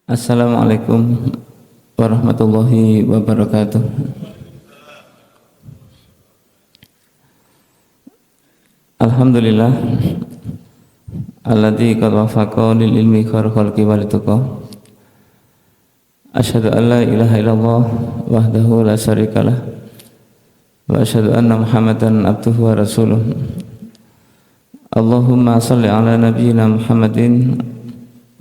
Assalamualaikum warahmatullahi wabarakatuh. Alhamdulillah alladzi qad wafaqa lil ilmi khairul khalqi wal tuqa. Asyhadu an la ilaha illallah wahdahu la syarikalah wa asyhadu anna Muhammadan abduhu wa rasuluh. Allahumma shalli ala nabiyyina Muhammadin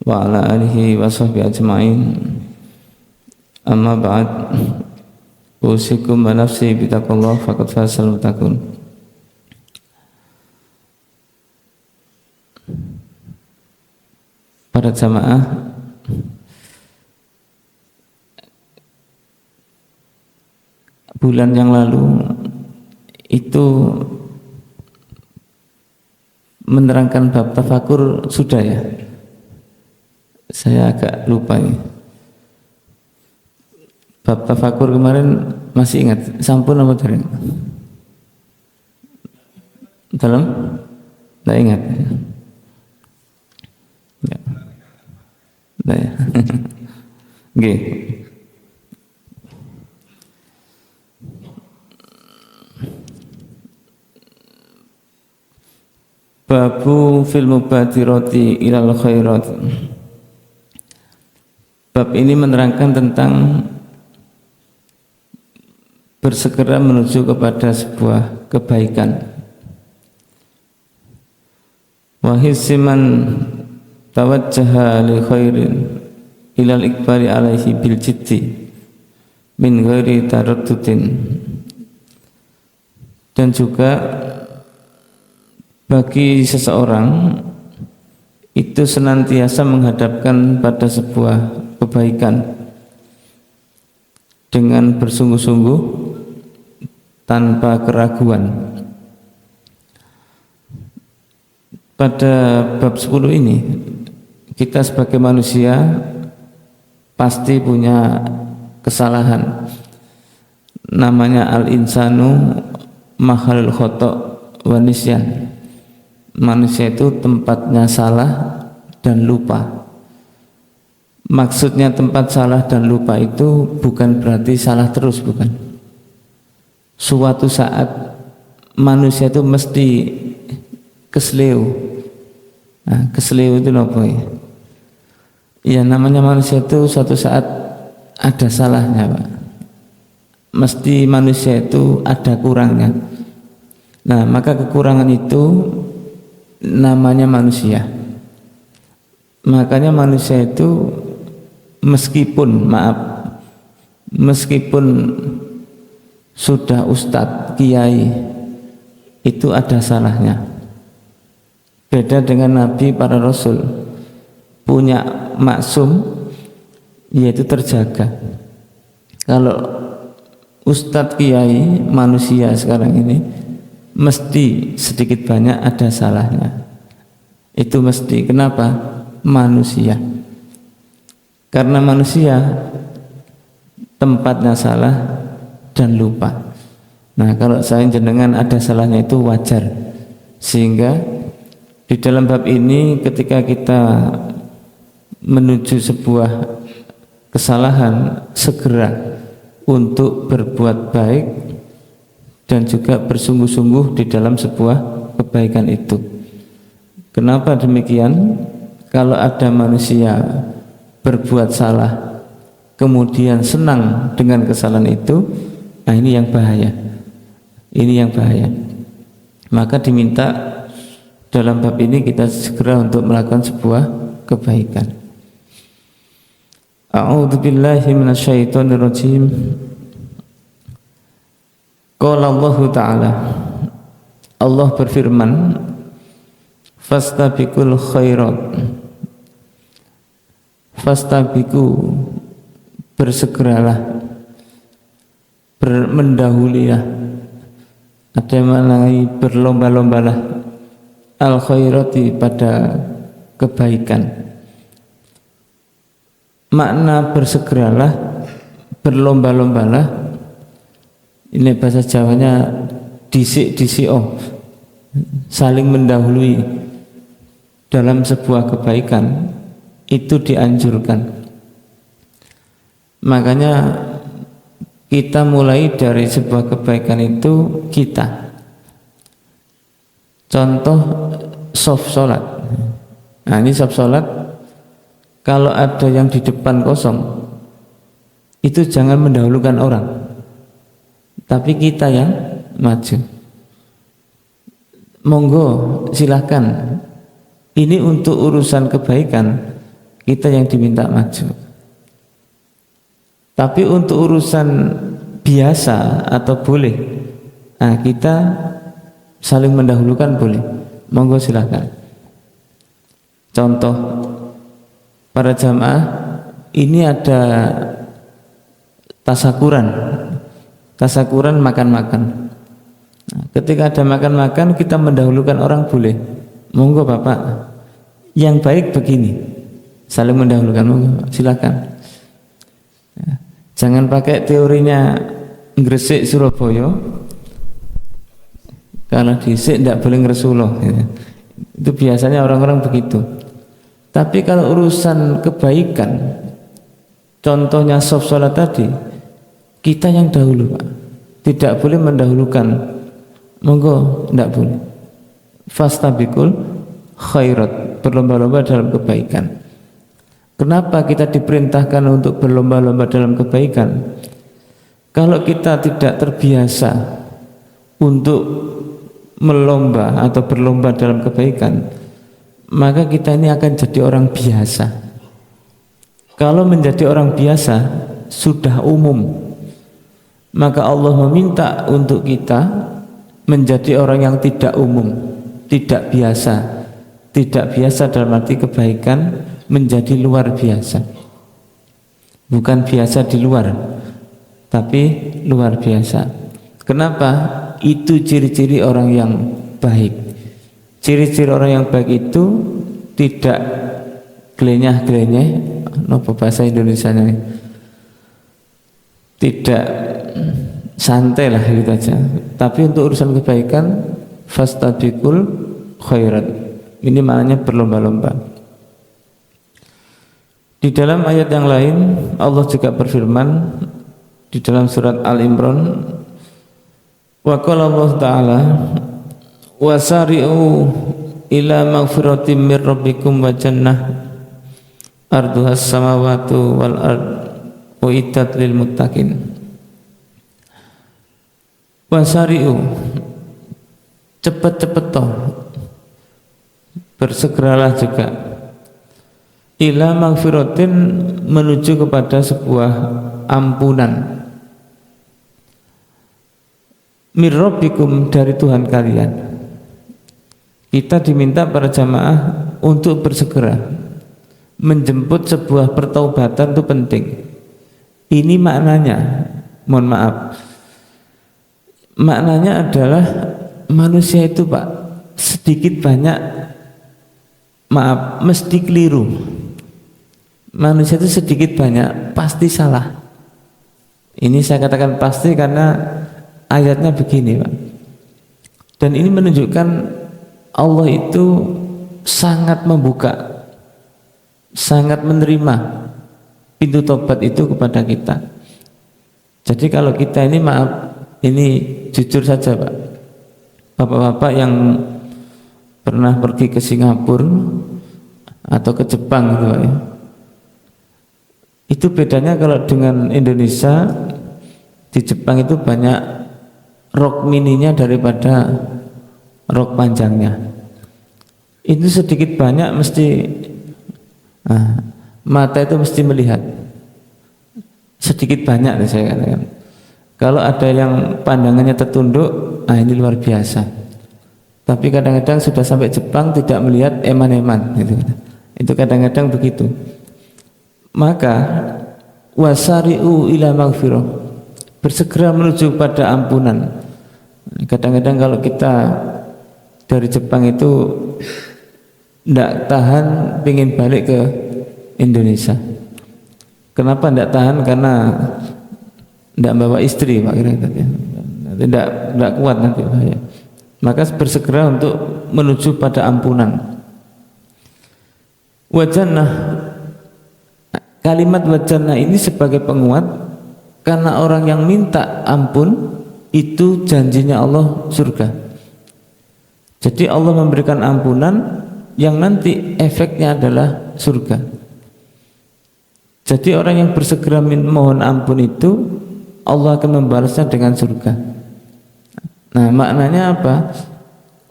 wa ala alihi wa sahbihi ajma'in. Amma ba'd, usikum wa nafsi bitaqwallah faqad fazal muttaqun. Para jamaah, bulan yang lalu itu menerangkan bab tafakur sudah ya? Saya agak lupa ini. Bab tafakur kemarin masih ingat? Sampun apa dereng? Dalam? Tidak ingat. Ya. Nah, ya. Oke. Babu fil mubadirati ilal khairat. Bab ini menerangkan tentang bersegera menuju kepada sebuah kebaikan. Wa hisiman tawajjaha li khairin ilal ikbari alaihi bil jiddi min ghairi taraddudin. Dan juga bagi seseorang itu senantiasa menghadapkan pada sebuah kebaikan dengan bersungguh-sungguh tanpa keraguan. Pada bab 10 ini kita sebagai manusia pasti punya kesalahan. Namanya al-insanu mahalul khata' wa nisyan. Manusia itu tempatnya salah dan lupa. Maksudnya tempat salah dan lupa itu bukan berarti salah terus, bukan. Suatu saat manusia itu mesti kesleo. Nah, kesleo itu apa ya? Ya namanya manusia itu suatu saat ada salahnya, Pak. Mesti manusia itu ada kurangnya. Nah, maka kekurangan itu namanya manusia. Makanya manusia itu meskipun sudah ustadz, kiai, itu ada salahnya. Beda dengan nabi, para rasul punya maksum, yaitu terjaga. Kalau ustadz, kiai, manusia sekarang ini mesti sedikit banyak ada salahnya. Itu mesti. Kenapa? Manusia. Karena manusia tempatnya salah dan lupa. Nah, kalau saya jenengan ada salahnya itu wajar. Sehingga di dalam bab ini ketika kita menuju sebuah kesalahan, segera untuk berbuat baik dan juga bersungguh-sungguh di dalam sebuah kebaikan itu. Kenapa demikian? Kalau ada manusia berbuat salah kemudian senang dengan kesalahan itu, nah ini yang bahaya. Ini yang bahaya. Maka diminta dalam bab ini kita segera untuk melakukan sebuah kebaikan. A'udzubillahi minasyaitonirrajim. Qala Allah Ta'ala, Allah berfirman, fastabiqul khairat. Fastabiqu, bersegeralah, mendahulilah, ada yang mengenai berlomba-lombalah, al khairati, pada kebaikan. Makna bersegeralah, berlomba-lombalah, ini bahasa Jawanya disik-disik, saling mendahului dalam sebuah kebaikan itu dianjurkan. Makanya kita mulai dari sebuah kebaikan itu kita. Contoh soft sholat. Nah ini soft sholat, kalau ada yang di depan kosong, itu jangan mendahulukan orang, tapi kita yang maju. Monggo silahkan. Ini untuk urusan kebaikan kita yang diminta maju. Tapi untuk urusan biasa atau boleh, nah kita saling mendahulukan boleh. Monggo silahkan. Contoh para jamaah ini ada tasakuran makan-makan. Nah, ketika ada makan-makan kita mendahulukan orang boleh. Monggo Bapak, yang baik begini, saling mendahulukan, monggo silakan. Ya, jangan pakai teorinya Gresik Surabaya, kalau disik tidak boleh ngeresuloh. Ya. Itu biasanya orang-orang begitu. Tapi kalau urusan kebaikan, contohnya soft sholat tadi, kita yang dahulu Pak. Tidak boleh mendahulukan. Monggo, tidak boleh. Fastabiqul khairat, berlomba-lomba dalam kebaikan. Kenapa kita diperintahkan untuk berlomba-lomba dalam kebaikan? Kalau kita tidak terbiasa untuk melomba atau berlomba dalam kebaikan, maka kita ini akan jadi orang biasa. Kalau menjadi orang biasa sudah umum, maka Allah meminta untuk kita menjadi orang yang tidak umum, tidak biasa. Tidak biasa dalam arti kebaikan, menjadi luar biasa. Bukan biasa di luar, tapi luar biasa. Kenapa? Itu ciri-ciri orang yang baik. Ciri-ciri orang yang baik itu tidak gelenyah-gelenyeh, apa bahasa Indonesianya ini? Tidak santai lah gitu aja. Tapi untuk urusan kebaikan, fastabiqul khairat. Ini maknanya berlomba-lomba. Di dalam ayat yang lain Allah juga berfirman di dalam surat Al-Imran, wa qala Allah Ta'ala wasari'u ila maghfiratin mir rabbikum wa jannah arduhas samawati wal ard uiddat lil muttaqin. Wasari'u, cepet-cepet toh, bersegeralah juga, ila maghfiratin, menuju kepada sebuah ampunan, mir rabbikum, dari Tuhan kalian. Kita diminta para jamaah untuk bersegera menjemput sebuah pertaubatan, itu penting. Ini maknanya, mohon maaf, maknanya adalah manusia itu Pak, sedikit banyak, maaf, mesti keliru. Manusia itu sedikit banyak pasti salah. Ini saya katakan pasti karena ayatnya begini Pak. Dan ini menunjukkan Allah itu sangat membuka, sangat menerima pintu tobat itu kepada kita. Jadi kalau kita ini, maaf, ini jujur saja Pak, bapak-bapak yang pernah pergi ke Singapura atau ke Jepang gitu Pak, ya, itu bedanya kalau dengan Indonesia. Di Jepang itu banyak rok mininya daripada rok panjangnya. Itu sedikit banyak mesti mata itu mesti melihat. Sedikit banyak saya katakan. Kalau ada yang pandangannya tertunduk, ini luar biasa. Tapi kadang-kadang sudah sampai Jepang tidak melihat eman-eman gitu. Itu kadang-kadang begitu. Maka wasari'u ila maghfirah, bersegera menuju pada ampunan. Kadang-kadang kalau kita dari Jepang itu tidak tahan, ingin balik ke Indonesia. Kenapa tidak tahan? Karena tidak bawa istri Pak, kira-kira tidak kuat nanti bahaya. Maka bersegera untuk menuju pada ampunan. Wa jannah, kalimat wa jannah ini sebagai penguat, karena orang yang minta ampun itu janjinya Allah surga. Jadi Allah memberikan ampunan yang nanti efeknya adalah surga. Jadi orang yang bersegera mohon ampun itu Allah akan membalasnya dengan surga. Nah, maknanya apa?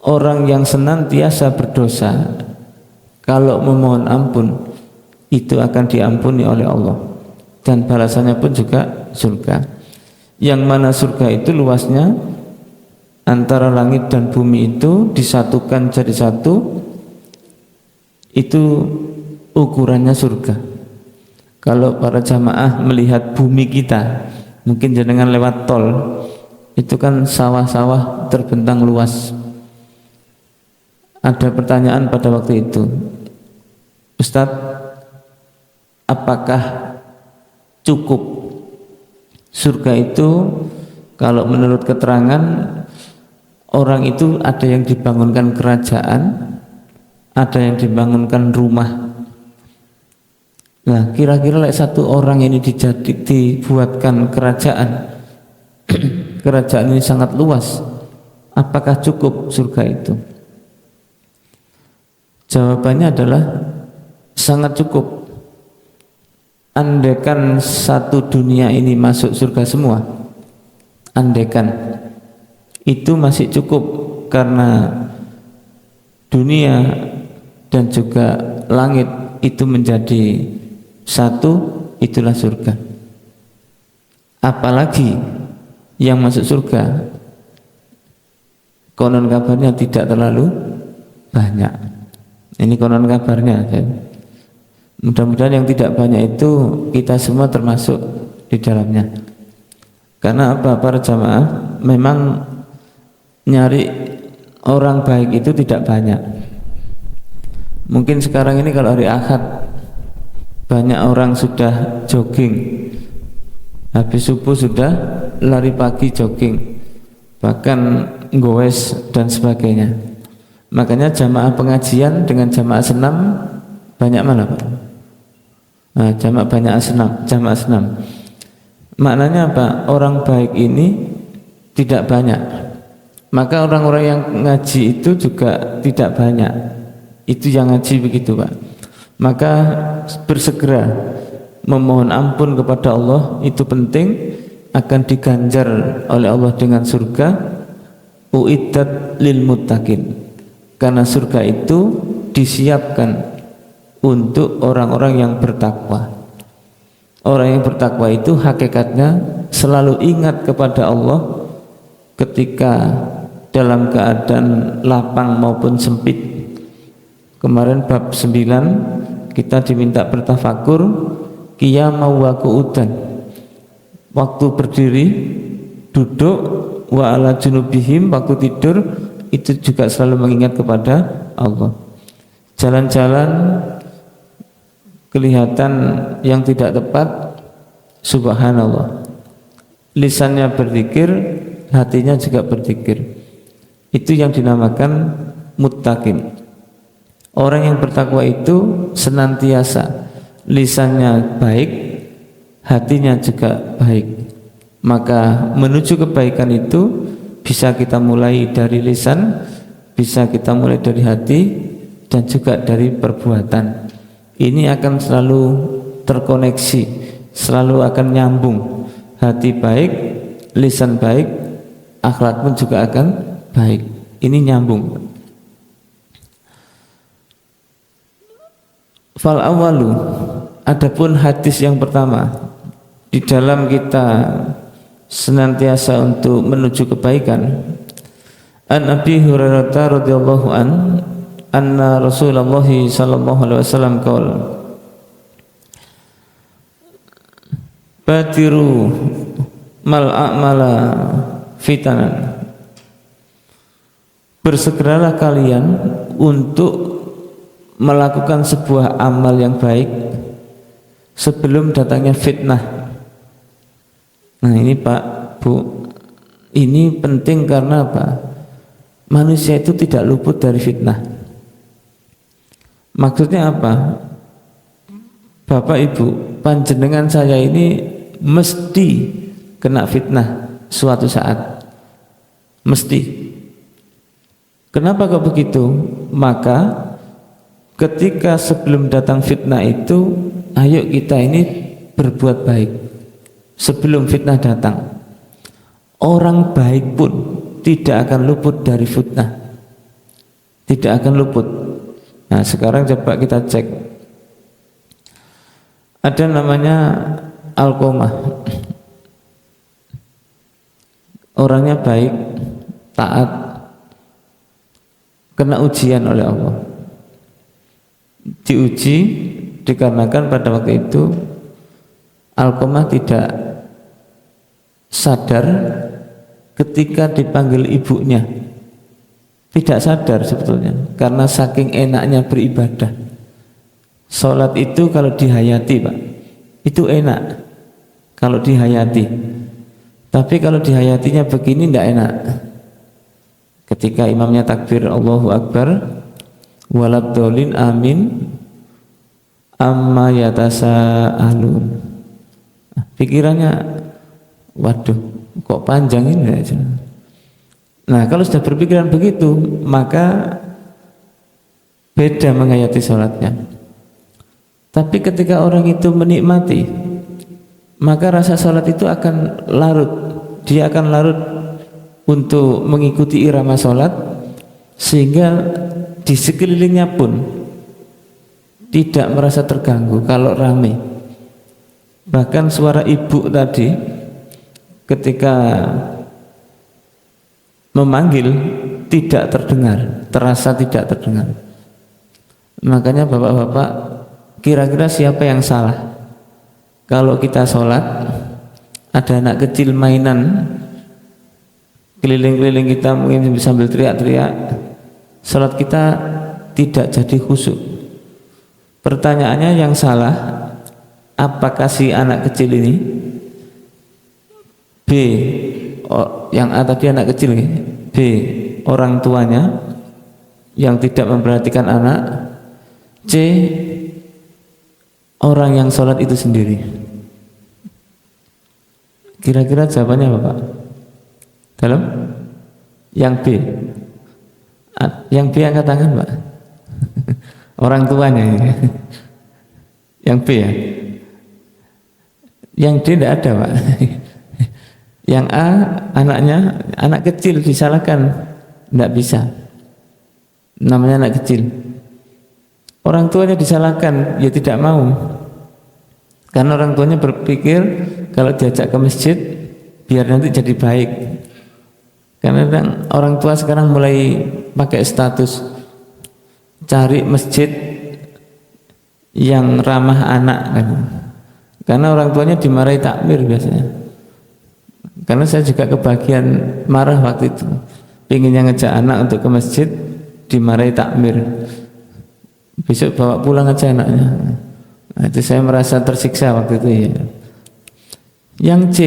Orang yang senantiasa berdosa kalau memohon ampun itu akan diampuni oleh Allah, dan balasannya pun juga surga. Yang mana surga itu luasnya antara langit dan bumi itu disatukan jadi satu, itu ukurannya surga. Kalau para jamaah melihat bumi kita, mungkin jenengan lewat tol, itu kan sawah-sawah terbentang luas. Ada pertanyaan pada waktu itu, Ustadz, apakah cukup surga itu? Kalau menurut keterangan orang itu ada yang dibangunkan kerajaan, ada yang dibangunkan rumah. Nah, kira-kira satu orang ini dibuatkan kerajaan, kerajaan ini sangat luas, apakah cukup surga itu? Jawabannya adalah sangat cukup. Andaikan satu dunia ini masuk surga semua, andaikan, itu masih cukup, karena dunia dan juga langit itu menjadi satu, itulah surga. Apalagi yang masuk surga konon kabarnya tidak terlalu banyak. Ini konon kabarnya. Mudah-mudahan yang tidak banyak itu kita semua termasuk di dalamnya. Karena apa, para jamaah, memang nyari orang baik itu tidak banyak. Mungkin sekarang ini kalau hari Ahad banyak orang sudah jogging, habis subuh sudah lari pagi jogging, bahkan goes dan sebagainya. Makanya jamaah pengajian dengan jamaah senam banyak mana Pak? Nah, jamaah senam. Maknanya apa? Orang baik ini tidak banyak. Maka orang-orang yang ngaji itu juga tidak banyak. Itu yang ngaji begitu Pak. Maka bersegera memohon ampun kepada Allah itu penting, akan diganjar oleh Allah dengan surga. Uiddat lil muttaqin, karena surga itu disiapkan untuk orang-orang yang bertakwa. Orang yang bertakwa itu hakikatnya selalu ingat kepada Allah ketika dalam keadaan lapang maupun sempit. Kemarin bab 9 kita diminta bertafakur qiyama wa qu'udan, waktu berdiri, duduk, wa ala junubihim, waktu tidur, itu juga selalu mengingat kepada Allah. Jalan-jalan kelihatan yang tidak tepat, subhanallah, lisannya berzikir, hatinya juga berzikir. Itu yang dinamakan muttaqin. Orang yang bertakwa itu senantiasa lisannya baik, hatinya juga baik. Maka menuju kebaikan itu bisa kita mulai dari lisan, bisa kita mulai dari hati, dan juga dari perbuatan. Ini akan selalu terkoneksi, selalu akan nyambung. Hati baik, lisan baik, akhlak pun juga akan baik. Ini nyambung. Fal awalu, adapun hadis yang pertama, di dalam kita senantiasa untuk menuju kebaikan. An Abi Hurairah radhiyallahu anna Rasulullah sallallahu alaihi wasallam qaul batiru mal a'mala fitanan, bersegeralah kalian untuk melakukan sebuah amal yang baik sebelum datangnya fitnah. Nah ini Pak, Bu, ini penting karena apa? Manusia itu tidak luput dari fitnah. Maksudnya apa? Bapak Ibu, panjenengan saya ini mesti kena fitnah suatu saat, mesti. Kenapa kok begitu? Maka ketika sebelum datang fitnah itu, ayo kita ini berbuat baik sebelum fitnah datang. Orang baik pun tidak akan luput dari fitnah, tidak akan luput. Nah, sekarang coba kita cek. Ada namanya Alqamah, orangnya baik, taat, kena ujian oleh Allah. Diuji dikarenakan pada waktu itu Alqamah tidak sadar ketika dipanggil ibunya, tidak sadar sebetulnya karena saking enaknya beribadah. Sholat itu kalau dihayati, Pak, itu enak kalau dihayati, tapi kalau dihayatinya begini tidak enak. Ketika imamnya takbir Allahu Akbar, waladhdallin amin amma yatasaalun, pikirannya waduh kok panjang ini aja. Nah, kalau sudah berpikiran begitu, maka beda menghayati sholatnya. Tapi ketika orang itu menikmati, maka rasa sholat itu akan larut. Dia akan larut untuk mengikuti irama sholat, sehingga di sekelilingnya pun tidak merasa terganggu kalau ramai. Bahkan suara ibu tadi ketika memanggil tidak terdengar, terasa tidak terdengar. Makanya bapak-bapak, kira-kira siapa yang salah? Kalau kita sholat, ada anak kecil mainan keliling-keliling kita, mungkin sambil teriak-teriak, sholat kita tidak jadi khusyuk. Pertanyaannya, yang salah apakah si anak kecil ini? B, yang A tadi anak kecil, B, orang tuanya yang tidak memperhatikan anak, C, orang yang sholat itu sendiri. Kira-kira jawabannya apa, Pak? Dalam? Yang B. Yang B angkat tangan, Pak. Orang tuanya ini. Yang B ya. Yang D tidak ada, Pak. Yang A, anaknya, anak kecil disalahkan, tidak bisa. Namanya anak kecil. Orang tuanya disalahkan, ya tidak mau. Karena orang tuanya berpikir kalau diajak ke masjid biar nanti jadi baik. Karena orang tua sekarang mulai pakai status cari masjid yang ramah anak kan. Karena orang tuanya dimarahi takmir biasanya. Karena saya juga kebagian marah waktu itu, pinginnya ngejak anak untuk ke masjid, dimarahi takmir. Besok bawa pulang aja anaknya. Nah, itu saya merasa tersiksa waktu itu ya. Yang C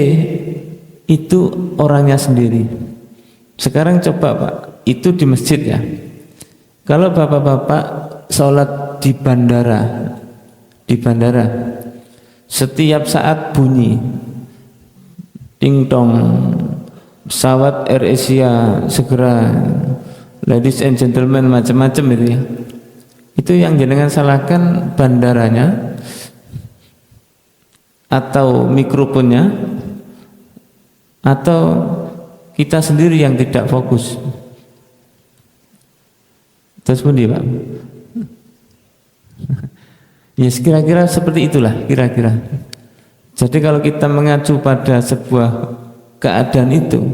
itu orangnya sendiri. Sekarang coba, Pak, itu di masjid ya. Kalau bapak-bapak sholat di bandara, setiap saat bunyi ting tong, pesawat AirAsia segera, ladies and gentlemen, macam-macam itu ya. Itu yang jenengan salahkan bandaranya atau mikrofonnya, atau kita sendiri yang tidak fokus? Terus pun dia, Pak. Ya, kira-kira seperti itulah, kira-kira. Jadi kalau kita mengacu pada sebuah keadaan itu,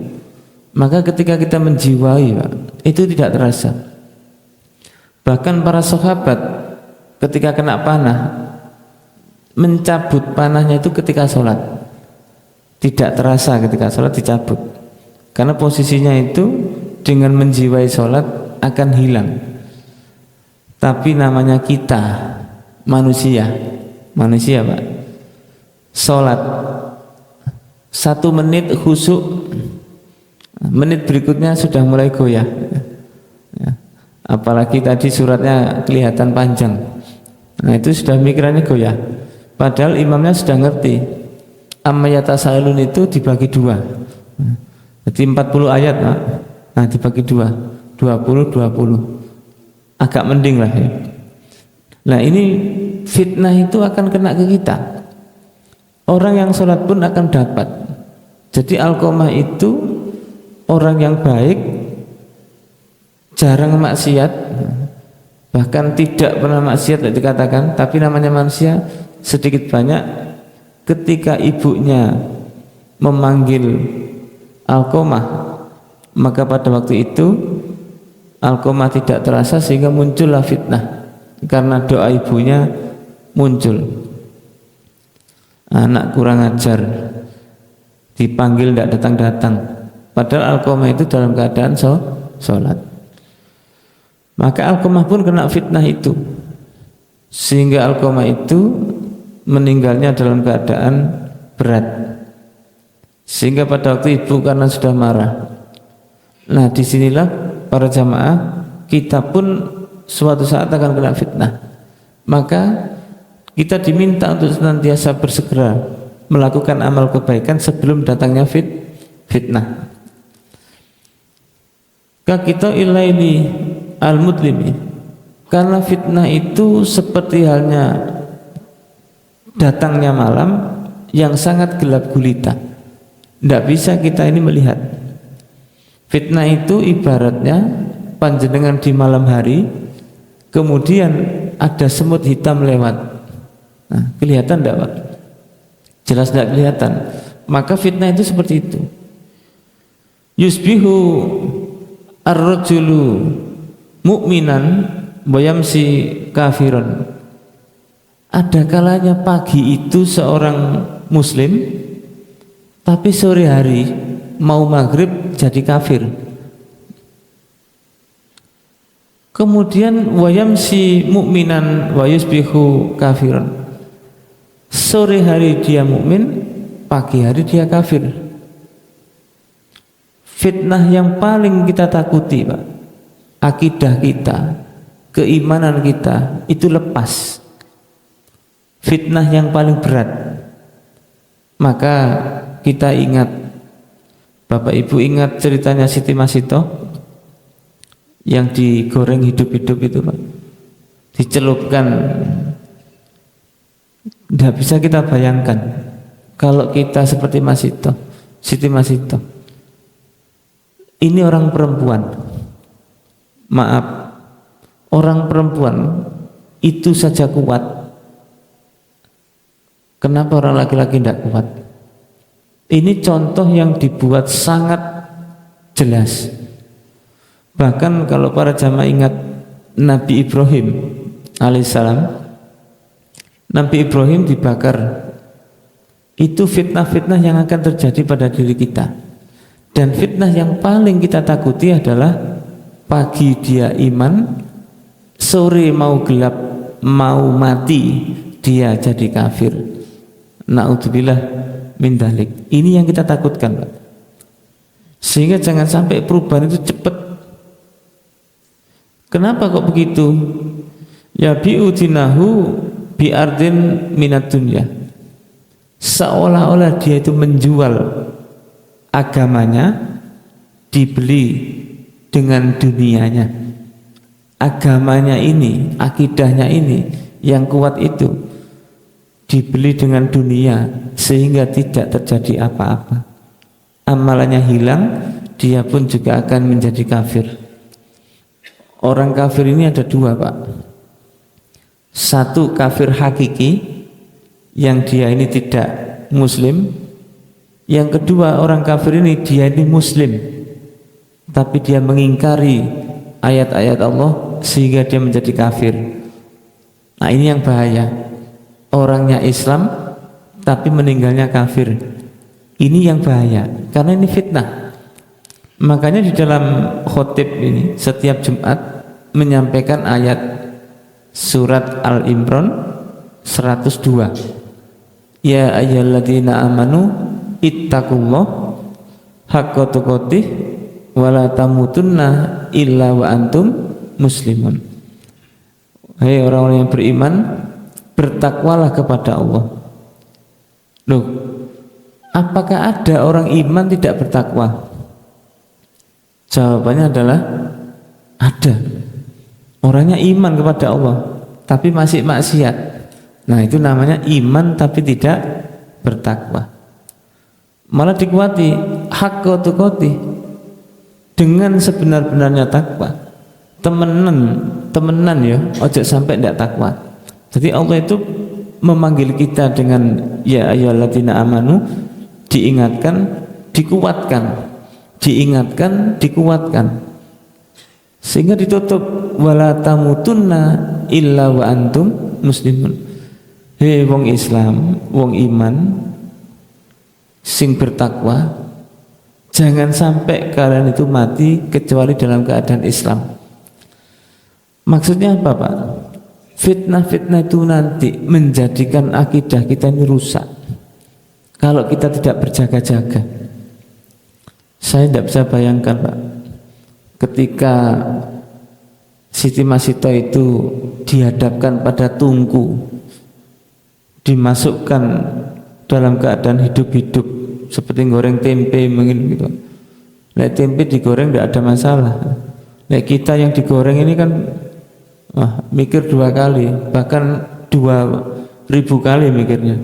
maka ketika kita menjiwai, Pak, itu tidak terasa. Bahkan para sahabat ketika kena panah, mencabut panahnya itu ketika sholat, tidak terasa ketika sholat dicabut, karena posisinya itu dengan menjiwai sholat akan hilang. Tapi namanya kita manusia, Pak, sholat 1 menit khusyuk, menit berikutnya sudah mulai goyah. Apalagi tadi suratnya kelihatan panjang, nah itu sudah mikirannya goyah. Padahal imamnya sudah ngerti amma yatasailun itu dibagi dua. Jadi 40 ayat, Pak. Nah dibagi dua, 20 agak mending lah ya. Nah ini fitnah itu akan kena ke kita. Orang yang sholat pun akan dapat. Jadi Alqamah itu orang yang baik, jarang maksiat, bahkan tidak pernah maksiat dikatakan, tapi namanya manusia sedikit banyak. Ketika ibunya memanggil Alqamah, maka pada waktu itu Alqamah tidak terasa sehingga muncullah fitnah karena doa ibunya muncul. Anak kurang ajar, dipanggil tidak datang-datang, padahal Alqamah itu dalam keadaan sholat. Maka Alqamah pun kena fitnah itu, sehingga Alqamah itu meninggalnya dalam keadaan berat, sehingga pada waktu ibu karena sudah marah. Nah disinilah para jamaah, kita pun suatu saat akan kena fitnah. Maka kita diminta untuk senantiasa bersegera melakukan amal kebaikan sebelum datangnya fitnah. Kakito ilaili al-mudlimi, karena fitnah itu seperti halnya datangnya malam yang sangat gelap gulita. Tidak bisa kita ini melihat. Fitnah itu ibaratnya panjenengan di malam hari, kemudian ada semut hitam lewat. Nah, kelihatan tidak, Pak? Jelas tidak kelihatan. Maka fitnah itu seperti itu. Yusbihu ar-rajulu mu'minan wa yamsi kafiran. Ada kalanya pagi itu seorang muslim, tapi sore hari mau maghrib jadi kafir. Kemudian wayamsi mu'minan wa yusbihu kafiran. Sore hari dia mukmin, pagi hari dia kafir. Fitnah yang paling kita takuti, Pak, akidah kita, keimanan kita itu lepas. Fitnah yang paling berat. Maka kita ingat, Bapak Ibu ingat ceritanya Siti Masito yang digoreng hidup-hidup itu, Pak, dicelupkan. Tidak bisa kita bayangkan kalau kita seperti Masito, Siti Masito. Ini orang perempuan, maaf, orang perempuan itu saja kuat. Kenapa orang laki-laki tidak kuat? Ini contoh yang dibuat sangat jelas. Bahkan kalau para jamaah ingat Nabi Ibrahim alaihissalam, Nabi Ibrahim dibakar. Itu fitnah-fitnah yang akan terjadi pada diri kita. Dan fitnah yang paling kita takuti adalah pagi dia iman, sore mau gelap, mau mati, dia jadi kafir. Na'udzubillah min dzalik. Ini yang kita takutkan, Pak. Sehingga jangan sampai perubahan itu cepat. Kenapa kok begitu? Ya bi'udinahu bi'ardin minat dunya. Seolah-olah dia itu menjual agamanya, dibeli dengan dunianya. Agamanya ini, akidahnya ini yang kuat itu dibeli dengan dunia, sehingga tidak terjadi apa-apa. Amalannya hilang, dia pun juga akan menjadi kafir. Orang kafir ini ada dua, Pak. Satu kafir hakiki, yang dia ini tidak muslim. Yang kedua, orang kafir ini dia ini muslim, tapi dia mengingkari ayat-ayat Allah sehingga dia menjadi kafir. Nah ini yang bahaya. Orangnya Islam tapi meninggalnya kafir. Ini yang bahaya, karena ini fitnah. Makanya di dalam khotib ini setiap Jumat menyampaikan ayat surat Al-Imran 102. Ya ayyuhalladzina amanu ittaqullah haqqa tuqatih wa la tamutunna illa wa antum muslimun. Hai orang-orang yang beriman, bertakwalah kepada Allah. Loh, apakah ada orang iman tidak bertakwa? Jawabannya adalah ada. Orangnya iman kepada Allah tapi masih maksiat. Nah, itu namanya iman tapi tidak bertakwa. Malah dikuati haqqa tuqati, dengan sebenar-benarnya takwa. Temenan ya, ojo sampai tidak takwa. Jadi Allah itu memanggil kita dengan ya ayyuhalladzina amanu, diingatkan, dikuatkan, sehingga ditutup wala tamutunna illa wa antum muslimun. Hei wong Islam, wong iman sing bertakwa, jangan sampai kalian itu mati kecuali dalam keadaan Islam. Maksudnya apa, Pak? Fitnah-fitnah itu nanti menjadikan akidah kita ini rusak kalau kita tidak berjaga-jaga. Saya tidak bisa bayangkan, Pak, ketika Siti Masito itu dihadapkan pada tungku, dimasukkan dalam keadaan hidup-hidup seperti goreng tempe mungkin gitu. Nek tempe digoreng tidak ada masalah. Nek kita yang digoreng ini kan mikir 2 kali, bahkan 2000 kali mikirnya.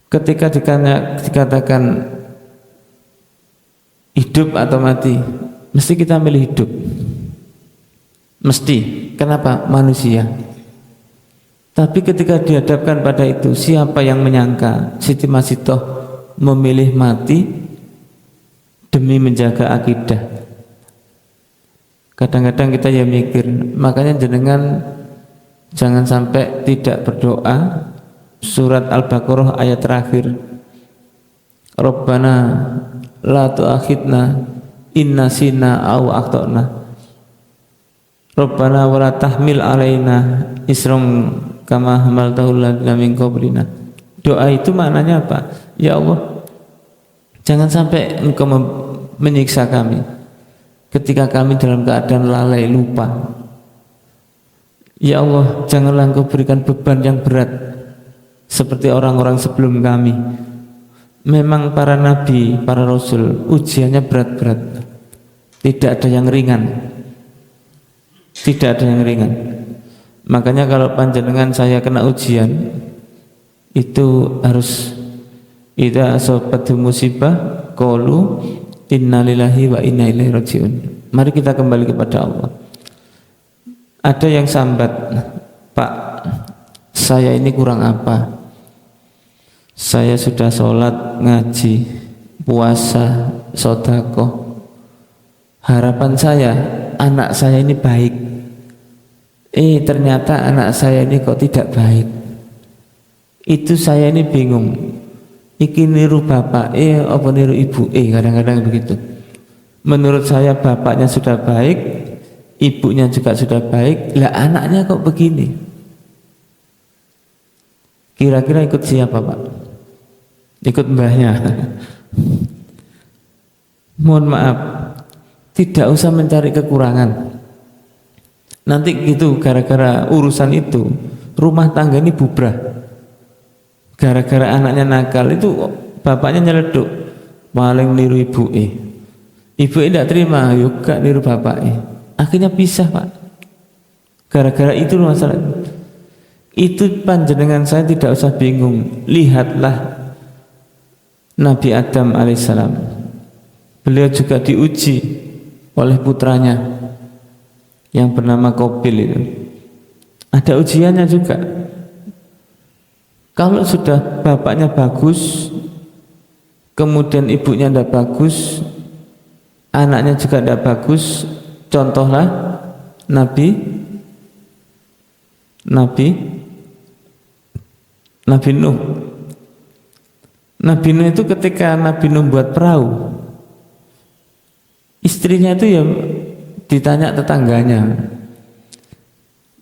Ketika dikatakan hidup atau mati, mesti kita milih hidup. Mesti. Kenapa? Manusia. Tapi ketika dihadapkan pada itu, siapa yang menyangka Siti Masitoh memilih mati demi menjaga akidah? Kadang-kadang kita ya mikir, makanya jenengan jangan sampai tidak berdoa. Surat Al-Baqarah ayat terakhir, Rabbana la tu'akhidna inna sina au akhtana, Rabbana wa la tahmil alaina isram kama hamaltahu alladziina min qablina. Doa itu maknanya apa? Ya Allah, jangan sampai Engkau menyiksa kami ketika kami dalam keadaan lalai lupa. Ya Allah, janganlah Engkau berikan beban yang berat seperti orang-orang sebelum kami. Memang para nabi, para rasul ujiannya berat-berat, tidak ada yang ringan, tidak ada yang ringan. Makanya kalau panjenengan saya kena ujian, itu harus idza asabatu musibah qalu innalillahi wa inna ilaihi rajiun. Mari kita kembali kepada Allah. Ada yang sambat, Pak, saya ini kurang apa? Saya sudah sholat, ngaji, puasa, sedekah. Harapan saya anak saya ini baik. Ternyata anak saya ini kok tidak baik. Itu saya ini bingung. Iki niru bapak, apa niru ibu? Kadang-kadang begitu. Menurut saya bapaknya sudah baik, ibunya juga sudah baik. Lah anaknya kok begini? Kira-kira ikut siapa, Pak? Ikut mbahnya. Mohon maaf, tidak usah mencari kekurangan. Nanti gitu gara-gara urusan itu rumah tangga ini bubrah. Gara-gara anaknya nakal itu bapaknya nyeleduk, paling niru ibu. Ibu tidak terima, yuk gak niru bapak. Akhirnya pisah, Pak. Gara-gara itu masalah. Itu panjenengan saya tidak usah bingung. Lihatlah Nabi Adam alaihissalam, beliau juga diuji oleh putranya yang bernama Qabil itu. Ada ujiannya juga. Kalau sudah bapaknya bagus, kemudian ibunya tidak bagus, anaknya juga tidak bagus, contohlah Nabi Nuh. Nabi Nuh itu ketika Nabi Nuh buat perahu, istrinya itu ya ditanya tetangganya,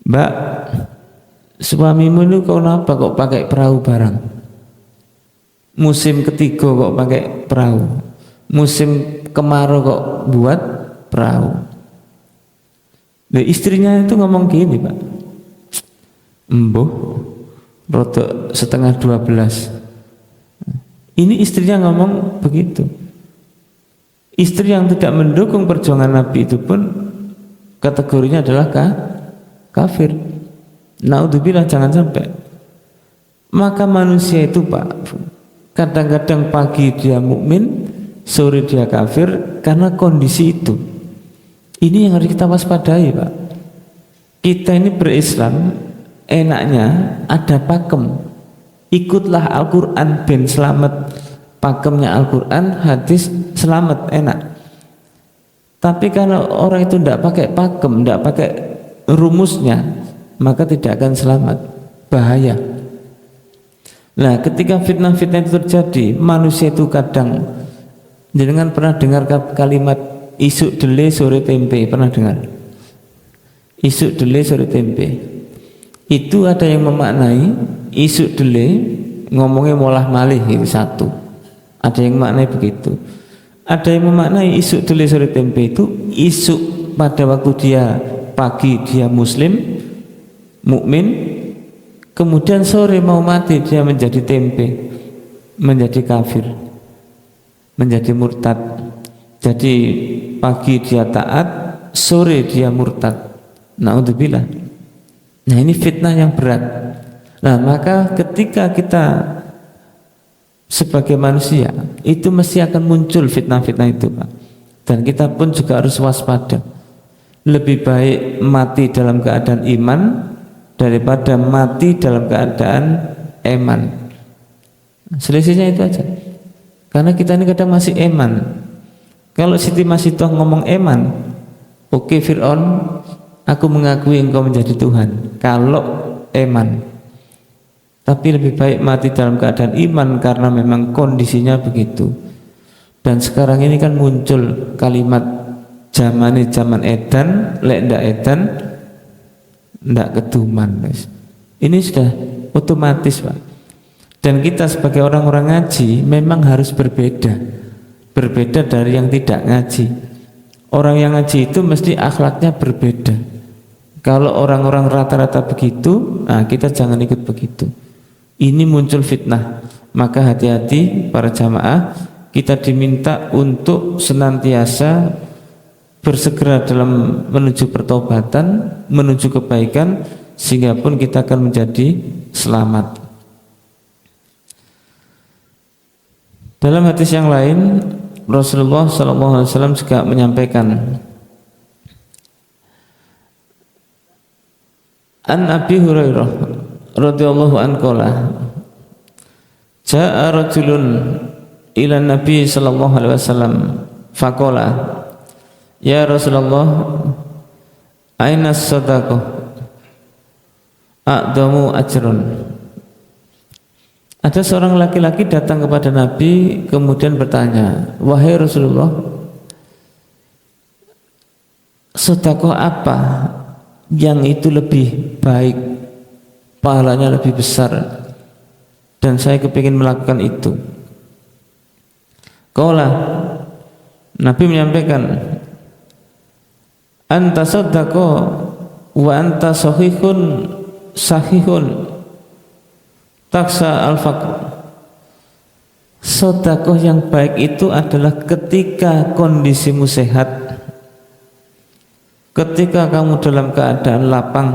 Mbak, suamimu itu kenapa kok pakai perahu barang? Musim ketiga kok pakai perahu, musim kemarau kok buat perahu. Nah, istrinya itu ngomong gini, Pak, embuh rodok setengah 12. Ini istrinya ngomong begitu. Istri yang tidak mendukung perjuangan Nabi itu pun kategorinya adalah kafir. Naudzubillah, jangan sampai. Maka manusia itu Pak, kadang-kadang pagi dia mukmin, sore dia kafir karena kondisi itu. Ini yang harus kita waspadai Pak. Kita ini berislam, enaknya ada pakem. Ikutlah Al-Quran ben selamat. Pakemnya Al-Quran, hadis selamat, enak. Tapi kalau orang itu tidak pakai pakem, tidak pakai rumusnya, maka tidak akan selamat, bahaya. Nah, ketika fitnah-fitnah itu terjadi, manusia itu kadang, jangan pernah dengar kalimat isuk dele sore tempe, pernah dengar? Isuk dele sore tempe. Itu ada yang memaknai isuk dele ngomongnya molah malih, itu satu. Ada yang memaknai begitu. Ada yang memaknai isuk dele sore tempe itu isuk pada waktu dia pagi dia muslim, mukmin, kemudian sore mau mati dia menjadi tempe, menjadi kafir, menjadi murtad. Jadi pagi dia taat, sore dia murtad. Naudzubillah. Nah, ini fitnah yang berat. Nah, maka ketika kita sebagai manusia itu mesti akan muncul fitnah-fitnah itu Pak. Dan kita pun juga harus waspada. Lebih baik mati dalam keadaan iman daripada mati dalam keadaan eman. Selisihnya itu aja. Karena kita ini kadang masih eman. Kalau Siti Masitoh ngomong eman, oke Fir'aun, aku mengakui engkau menjadi Tuhan. Kalau eman. Tapi lebih baik mati dalam keadaan iman karena memang kondisinya begitu. Dan sekarang ini kan muncul kalimat zaman edan, lek ndak edan ndak keduman. Ini sudah otomatis Pak. Dan kita sebagai orang-orang ngaji memang harus berbeda dari yang tidak ngaji. Orang yang ngaji itu mesti akhlaknya berbeda. Kalau orang-orang rata-rata begitu, nah kita jangan ikut begitu. Ini muncul fitnah. Maka hati-hati para jamaah, kita diminta untuk senantiasa bersegera dalam menuju pertobatan, menuju kebaikan, sehingga pun kita akan menjadi selamat. Dalam hadis yang lain, Rasulullah SAW juga menyampaikan, An Abi Hurairah radhiyallahu anhu qala, Ja'a rajulun ila Nabi sallallahu alaihi wasallam faqala, ya Rasulullah, aina sadaqah a'damu ajrun. Ada seorang laki-laki datang kepada Nabi kemudian bertanya, wahai Rasulullah, sedekah apa yang itu lebih baik, pahalanya lebih besar, dan saya kepingin melakukan itu. Qala, Nabi menyampaikan, anta saddaqa wa anta sahihun taksa al-faqr. Sedekah yang baik itu adalah ketika kondisimu sehat, ketika kamu dalam keadaan lapang,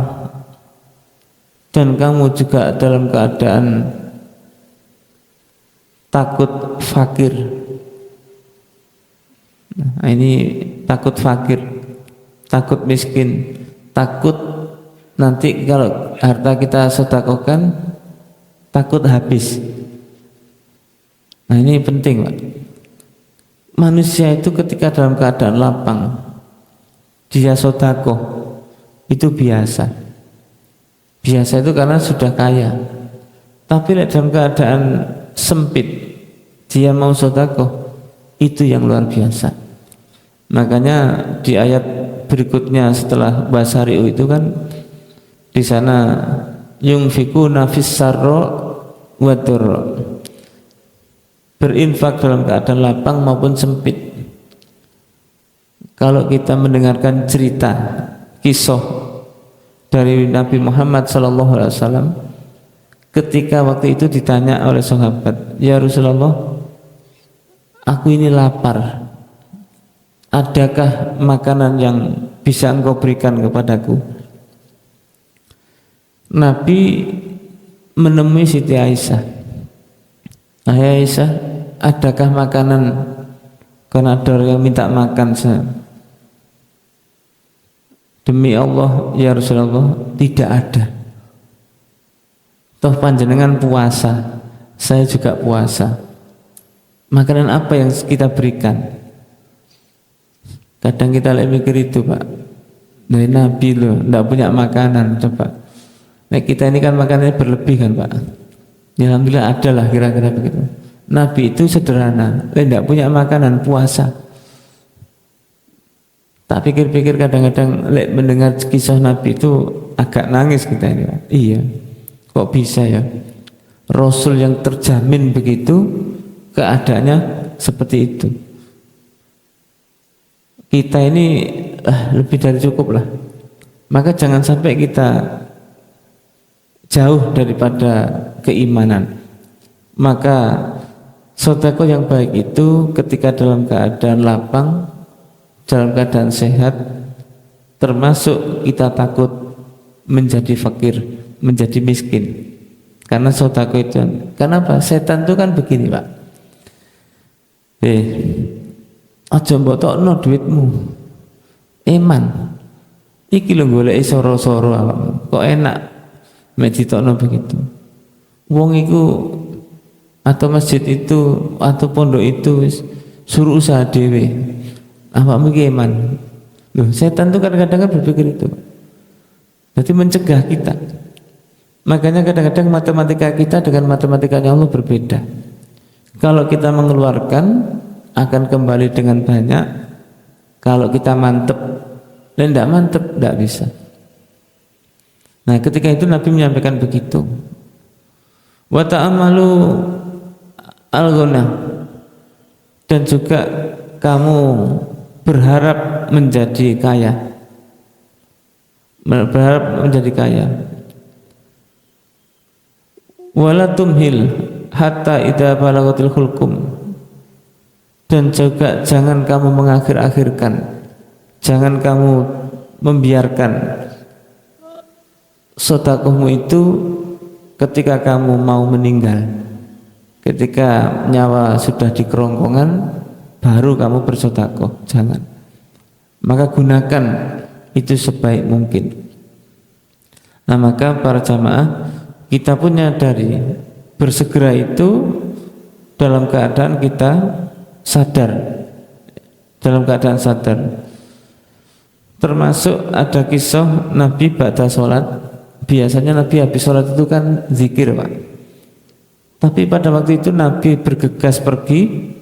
dan kamu juga dalam keadaan takut fakir. Nah, ini takut fakir, takut miskin, takut nanti kalau harta kita sedekahkan takut habis. Nah, ini penting Pak. Manusia itu ketika dalam keadaan lapang, dia sedekah itu biasa. Biasa itu karena sudah kaya. Tapi dalam keadaan sempit, dia mau sedekah, itu yang luar biasa. Makanya di ayat berikutnya setelah basari'u itu kan di sana yunfikuna fis sarra wa dharra, berinfak dalam keadaan lapang maupun sempit. Kalau kita mendengarkan cerita kisah dari Nabi Muhammad SAW ketika waktu itu ditanya oleh sahabat, ya Rasulullah, aku ini lapar, adakah makanan yang bisa engkau berikan kepadaku? Nabi menemui Siti Aisyah, Hai Aisyah, adakah makanan, karena ada orang yang minta makan. Demi Allah ya Rasulullah, tidak ada. Toh panjenengan puasa, saya juga puasa, makanan apa yang kita berikan? Kadang kita mikir itu, Pak, dari Nabi loh, tidak punya makanan. Coba, nah, kita ini kan makanannya berlebih kan, Pak. Ya, alhamdulillah ada lah kira-kira begitu. Nabi itu sederhana, tidak punya makanan, puasa. Tak pikir-pikir kadang-kadang mendengar kisah Nabi itu agak nangis kita ini, Pak. Iya, kok bisa ya Rasul yang terjamin begitu keadaannya seperti itu. Kita ini lebih dari cukup lah. Maka jangan sampai kita jauh daripada keimanan. Maka sedekah yang baik itu ketika dalam keadaan lapang, dalam keadaan sehat, termasuk kita takut menjadi fakir, menjadi miskin. Karena sedekah itu, kenapa? Setan itu kan begini, Pak. Aja mbok tokno duitmu. Eman. Iki lho goleki soro-soro awakmu. Kok enak mek ditokno begitu. Wong iku atau masjid itu atau pondok itu suruh usaha dhewe. Awakmu iki eman. Loh, setan itu kadang-kadang berpikir itu. Jadi mencegah kita. Makanya kadang-kadang matematika kita dengan matematikanya Allah berbeda. Kalau kita mengeluarkan akan kembali dengan banyak. Kalau kita mantep dan tidak mantep, tidak bisa. Nah, ketika itu Nabi menyampaikan begitu. Wa ta'amalu al-ghina, dan juga kamu berharap menjadi kaya. Berharap menjadi kaya. Wala tumhil hatta idza balagatil hulqum, dan juga jangan kamu mengakhir-akhirkan, jangan kamu membiarkan sedekahmu itu ketika kamu mau meninggal, ketika nyawa sudah di kerongkongan baru kamu bersedekah, jangan. Maka gunakan itu sebaik mungkin. Nah, maka para jamaah, kita pun nyadari bersegera itu dalam keadaan kita sadar, dalam keadaan sadar. Termasuk ada kisah Nabi ba'da sholat. Biasanya Nabi habis sholat itu kan zikir, Pak. Tapi pada waktu itu Nabi bergegas pergi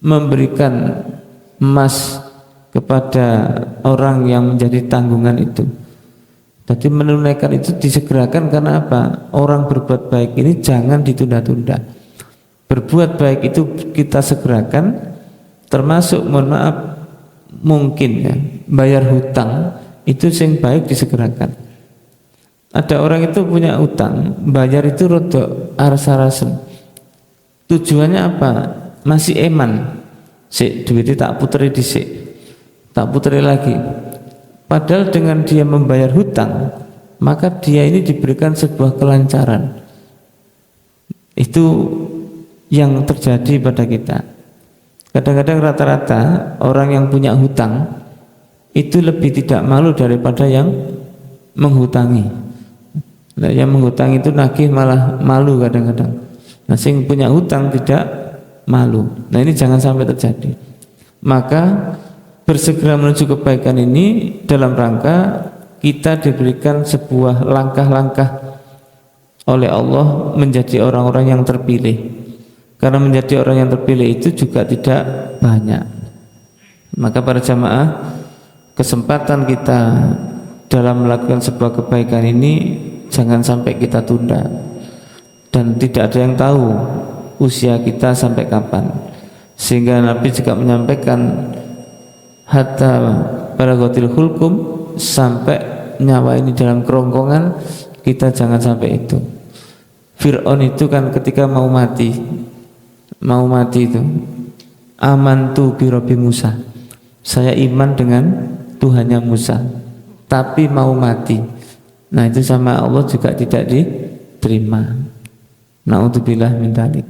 memberikan emas kepada orang yang menjadi tanggungan itu. Jadi menunaikan itu disegerakan, karena apa? Orang berbuat baik ini jangan ditunda-tunda. Berbuat baik itu kita segerakan, termasuk mohon maaf mungkin ya bayar hutang itu yang baik disegerakan. Ada orang itu punya utang, bayar itu rodok aras-arasen. Tujuannya apa? Masih eman, duitnya tak puteri dhisik, tak puteri lagi. Padahal dengan dia membayar hutang, maka dia ini diberikan sebuah kelancaran. Itu yang terjadi pada kita. Kadang-kadang rata-rata orang yang punya hutang itu lebih tidak malu daripada yang menghutangi. Nah, yang menghutangi itu nagih malah malu kadang-kadang. Nah, yang punya hutang tidak malu. Nah, ini jangan sampai terjadi. Maka bersegera menuju kebaikan ini dalam rangka kita diberikan sebuah langkah-langkah oleh Allah menjadi orang-orang yang terpilih. Karena menjadi orang yang terpilih itu juga tidak banyak. Maka para jamaah, kesempatan kita dalam melakukan sebuah kebaikan ini jangan sampai kita tunda. Dan tidak ada yang tahu usia kita sampai kapan. Sehingga Nabi juga menyampaikan hatta balagatil hulqum, sampai nyawa ini dalam kerongkongan, kita jangan sampai itu. Fir'aun itu kan ketika mau mati itu, amantu bi Rabbi Musa, saya iman dengan Tuhannya Musa, tapi mau mati. Nah itu sama Allah juga tidak diterima. Na'udzubillah min dzalik.